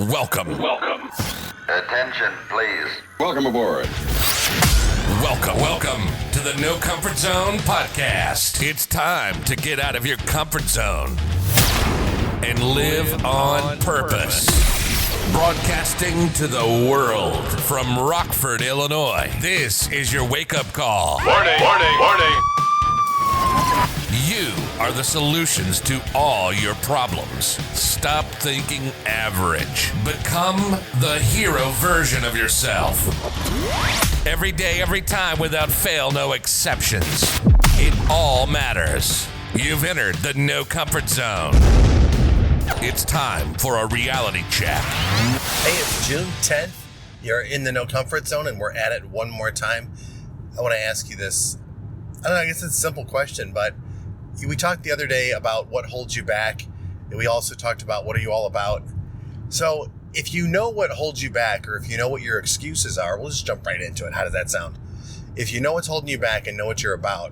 Welcome. Attention, please. Welcome aboard. Welcome to the No Comfort Zone podcast. It's time to get out of your comfort zone and live on purpose. Broadcasting to the world from Rockford, Illinois. This is your wake-up call. Warning. You are the solutions to all your problems. Stop thinking average. Become the hero version of yourself. Every day, every time, without fail, no exceptions. It all matters. You've entered the No Comfort Zone. It's time for a reality check. Hey, it's June 10th. You're in the No Comfort Zone, and we're at it one more time. I want to ask you this. I guess it's a simple question, but we talked the other day about what holds you back, and we also talked about what are you all about. So if you know what holds you back, or if you know what your excuses are, we'll just jump right into it. How does that sound? If you know what's holding you back and know what you're about,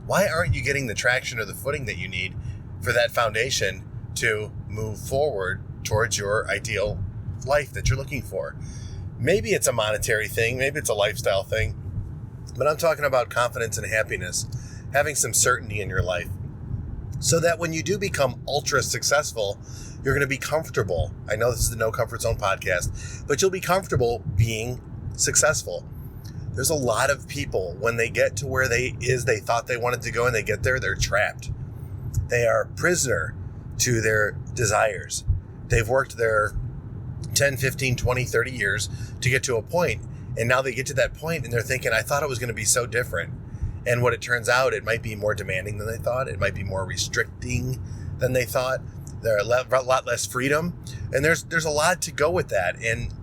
why aren't you getting the traction or the footing that you need for that foundation to move forward towards your ideal life that you're looking for? Maybe it's a monetary thing, maybe it's a lifestyle thing, but I'm talking about confidence and happiness, having some certainty in your life, so that when you do become ultra successful, you're going to be comfortable. I know this is the No Comfort Zone podcast, but you'll be comfortable being successful. There's a lot of people, when they get to where they thought they wanted to go, and they get there, they're trapped. They are prisoner to their desires. They've worked their 10, 15, 20, 30 years to get to a point, and now they get to that point and they're thinking, I thought it was going to be so different. And what it turns out, it might be more demanding than they thought. It might be more restricting than they thought. There are a lot less freedom. And there's a lot to go with that. And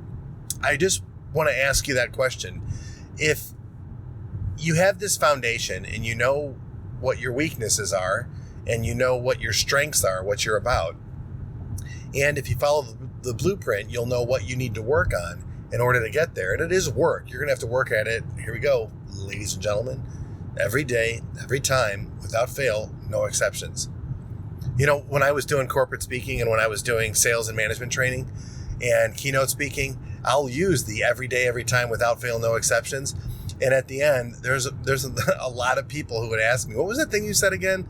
I just want to ask you that question. If you have this foundation and you know what your weaknesses are, and you know what your strengths are, what you're about, and if you follow the blueprint, you'll know what you need to work on in order to get there. And it is work. You're going to have to work at it. Here we go, ladies and gentlemen. Every day, every time, without fail, no exceptions. You know, when I was doing corporate speaking and when I was doing sales and management training and keynote speaking, I'll use the every day, every time, without fail, no exceptions. And at the end, there's a lot of people who would ask me, what was that thing you said again?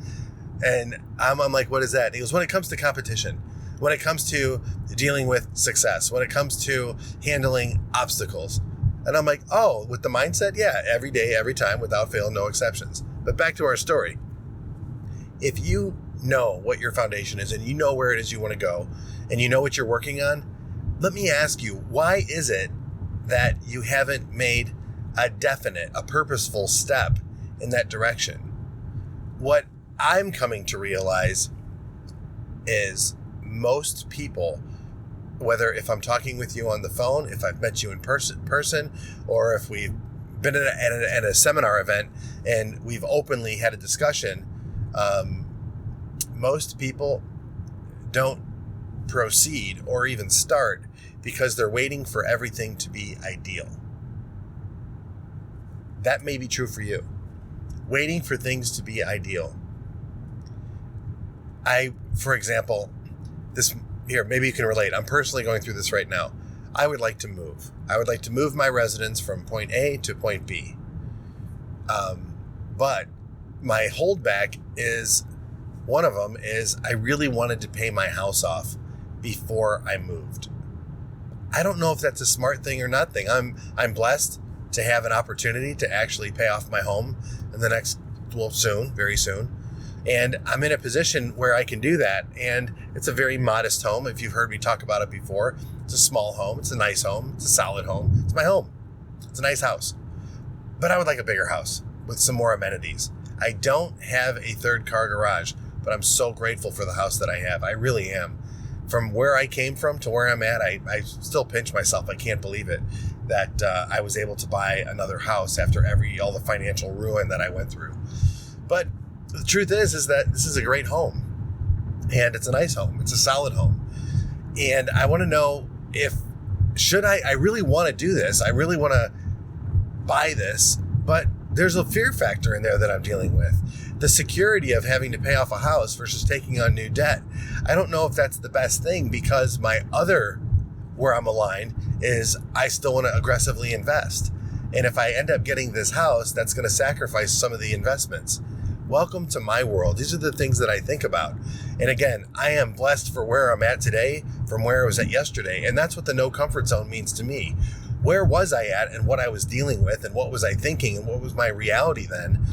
And I'm like, what is that? And he goes, when it comes to competition, when it comes to dealing with success, when it comes to handling obstacles. And I'm like, oh, with the mindset? Yeah, every day, every time, without fail, no exceptions. But back to our story. If you know what your foundation is and you know where it is you want to go and you know what you're working on, let me ask you, why is it that you haven't made a definite, a purposeful step in that direction? What I'm coming to realize is most people, whether if I'm talking with you on the phone, if I've met you in person, or if we've been at a seminar event and we've openly had a discussion, most people don't proceed or even start because they're waiting for everything to be ideal. That may be true for you. Waiting for things to be ideal. For example, maybe you can relate. I'm personally going through this right now. I would like to move. I would like to move my residence from point A to point B. But my holdback is, one of them is I really wanted to pay my house off before I moved. I don't know if that's a smart thing or not thing. I'm blessed to have an opportunity to actually pay off my home in the next, very soon. And I'm in a position where I can do that. And it's a very modest home. If you've heard me talk about it before, it's a small home. It's a nice home. It's a solid home. It's my home. It's a nice house. But I would like a bigger house with some more amenities. I don't have a third car garage, but I'm so grateful for the house that I have. I really am. From where I came from to where I'm at, I still pinch myself. I can't believe it that I was able to buy another house after all the financial ruin that I went through. But the truth is that this is a great home, and it's a nice home. It's a solid home. And I want to know I really want to do this. I really want to buy this, but there's a fear factor in there that I'm dealing with. The security of having to pay off a house versus taking on new debt. I don't know if that's the best thing, because my other where I'm aligned is I still want to aggressively invest. And if I end up getting this house, that's going to sacrifice some of the investments. Welcome to my world. These are the things that I think about. And again, I am blessed for where I'm at today from where I was at yesterday. And that's what the no comfort zone means to me. Where was I at and what I was dealing with and what was I thinking and what was my reality then?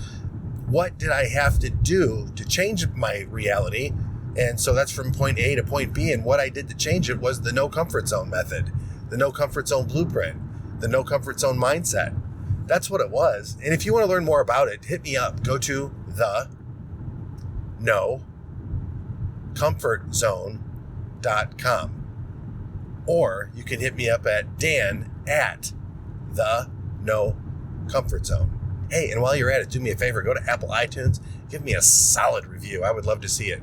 What did I have to do to change my reality? And so that's from point A to point B. And what I did to change it was the no comfort zone method, the no comfort zone blueprint, the no comfort zone mindset. That's what it was. And if you want to learn more about it, hit me up. Go to the no comfort zone.com. Or you can hit me up at Dan at the no comfort zone. Hey, and while you're at it, do me a favor, go to Apple iTunes, give me a solid review. I would love to see it.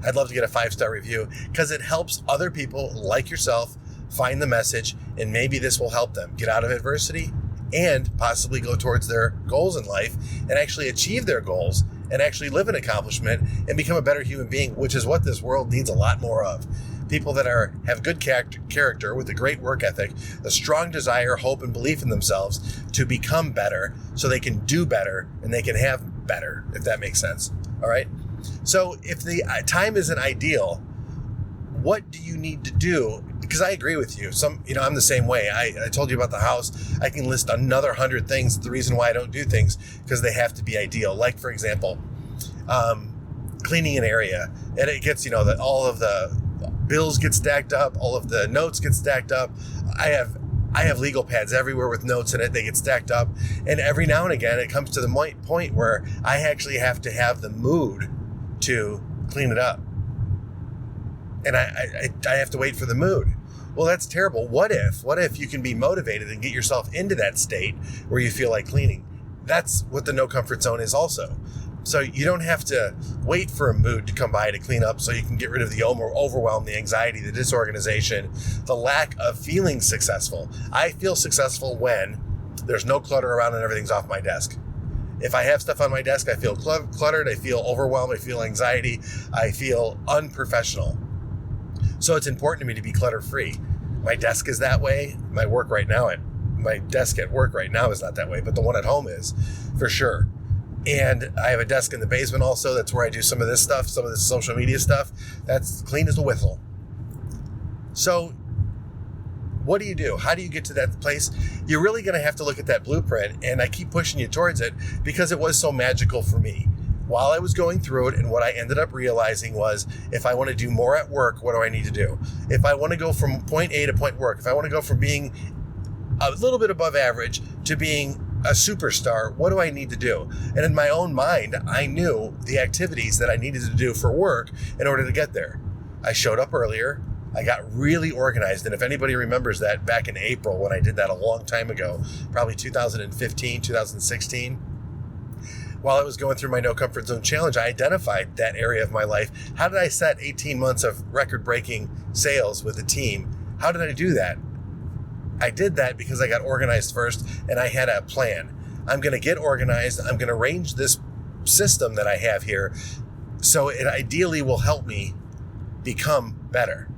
I'd love to get a 5-star review because it helps other people like yourself find the message, and maybe this will help them get out of adversity and possibly go towards their goals in life and actually achieve their goals and actually live an accomplishment and become a better human being, which is what this world needs a lot more of. People that have good character with a great work ethic, a strong desire, hope, and belief in themselves to become better so they can do better and they can have better, if that makes sense. All right. So if the time isn't ideal, what do you need to do? Because I agree with you. I'm the same way. I told you about the house. I can list another 100 things. The reason why I don't do things because they have to be ideal. Like, for example, cleaning an area, and it gets, that all of the bills get stacked up, all of the notes get stacked up. I have legal pads everywhere with notes in it. They get stacked up. And every now and again, it comes to the point where I actually have to have the mood to clean it up. And I have to wait for the mood. Well, that's terrible. What if you can be motivated and get yourself into that state where you feel like cleaning? That's what the no comfort zone is also. So you don't have to wait for a mood to come by to clean up so you can get rid of the overwhelm, the anxiety, the disorganization, the lack of feeling successful. I feel successful when there's no clutter around and everything's off my desk. If I have stuff on my desk, I feel cluttered, I feel overwhelmed, I feel anxiety, I feel unprofessional. So it's important to me to be clutter-free. My desk is that way. My desk at work right now is not that way, but the one at home is, for sure. And I have a desk in the basement also. That's where I do some of this stuff, some of this social media stuff. That's clean as a whistle. So what do you do? How do you get to that place? You're really going to have to look at that blueprint, and I keep pushing you towards it because it was so magical for me. While I was going through it, and what I ended up realizing was, if I want to do more at work, what do I need to do? If I want to go from point A to point work, if I want to go from being a little bit above average to being a superstar, what do I need to do? And in my own mind, I knew the activities that I needed to do for work in order to get there. I showed up earlier. I got really organized. And if anybody remembers that back in April when I did that a long time ago, probably 2015, 2016, while I was going through my No Comfort Zone Challenge, I identified that area of my life. How did I set 18 months of record-breaking sales with a team? How did I do that? I did that because I got organized first and I had a plan. I'm going to get organized. I'm going to arrange this system that I have here so it ideally will help me become better.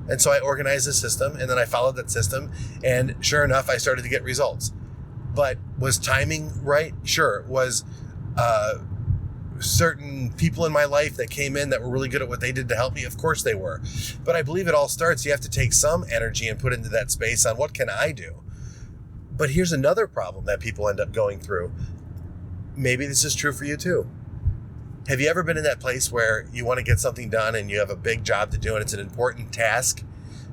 And so I organized the system, and then I followed that system, and sure enough, I started to get results. But was timing right? Sure. Was certain people in my life that came in that were really good at what they did to help me? Of course they were. But I believe it all starts, you have to take some energy and put into that space on what can I do? But here's another problem that people end up going through. Maybe this is true for you too. Have you ever been in that place where you want to get something done and you have a big job to do and it's an important task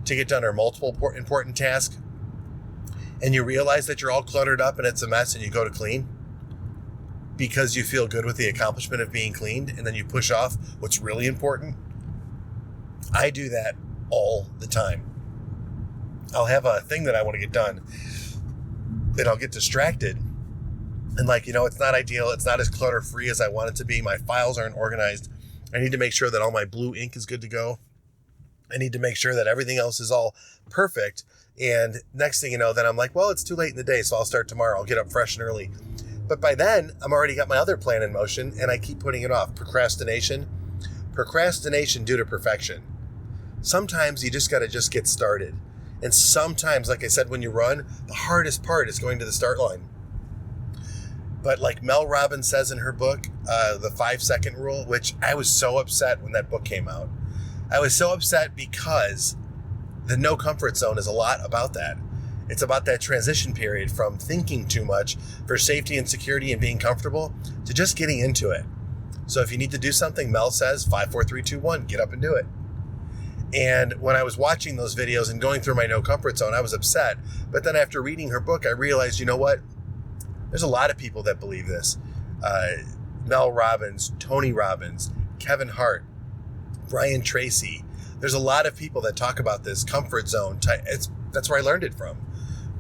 to get done, or multiple important tasks, and you realize that you're all cluttered up and it's a mess, and you go to clean because you feel good with the accomplishment of being cleaned, and then you push off what's really important? I do that all the time. I'll have a thing that I want to get done, then I'll get distracted. And it's not ideal. It's not as clutter-free as I want it to be. My files aren't organized. I need to make sure that all my blue ink is good to go. I need to make sure that everything else is all perfect. And next thing you know, then I'm like, well, it's too late in the day, so I'll start tomorrow. I'll get up fresh and early. But by then, I'm already got my other plan in motion, and I keep putting it off. Procrastination due to perfection. Sometimes you just got to just get started. And sometimes, like I said, when you run, the hardest part is going to the start line. But like Mel Robbins says in her book, The 5-Second Rule, which I was so upset when that book came out. I was so upset because the no comfort zone is a lot about that. It's about that transition period from thinking too much for safety and security and being comfortable to just getting into it. So if you need to do something, Mel says 5, 4, 3, 2, 1, get up and do it. And when I was watching those videos and going through my no comfort zone, I was upset. But then after reading her book, I realized, you know what? There's a lot of people that believe this. Mel Robbins, Tony Robbins, Kevin Hart, Brian Tracy. There's a lot of people that talk about this comfort zone. That's where I learned it from.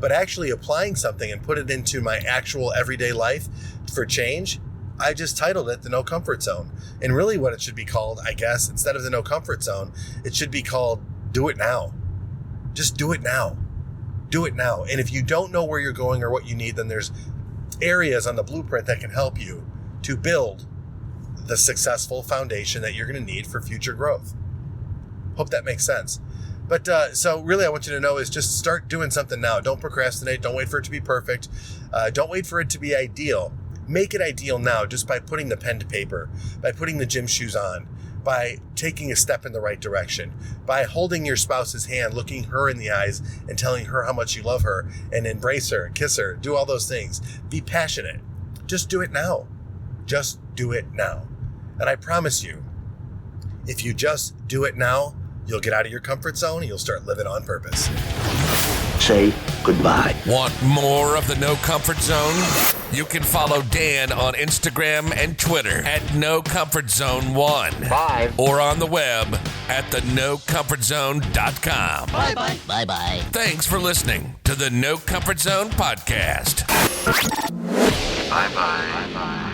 But actually applying something and put it into my actual everyday life for change, I just titled it the no comfort zone. And really what it should be called, I guess, instead of the no comfort zone, it should be called do it now. Just do it now. Do it now. And if you don't know where you're going or what you need, then there's areas on the blueprint that can help you to build the successful foundation that you're going to need for future growth. Hope that makes sense. But so really I want you to know is just start doing something now. Don't procrastinate. Don't wait for it to be perfect. Don't wait for it to be ideal. Make it ideal now just by putting the pen to paper, by putting the gym shoes on, by taking a step in the right direction, by holding your spouse's hand, looking her in the eyes and telling her how much you love her and embrace her, kiss her, do all those things. Be passionate. Just do it now. Just do it now. And I promise you, if you just do it now, you'll get out of your comfort zone and you'll start living on purpose. Say goodbye. Want more of the No Comfort Zone? You can follow Dan on Instagram and Twitter at NoComfortZone1. Bye. Or on the web at thenocomfortzone.com. Bye-bye. Bye-bye. Thanks for listening to the No Comfort Zone podcast. Bye-bye. Bye-bye.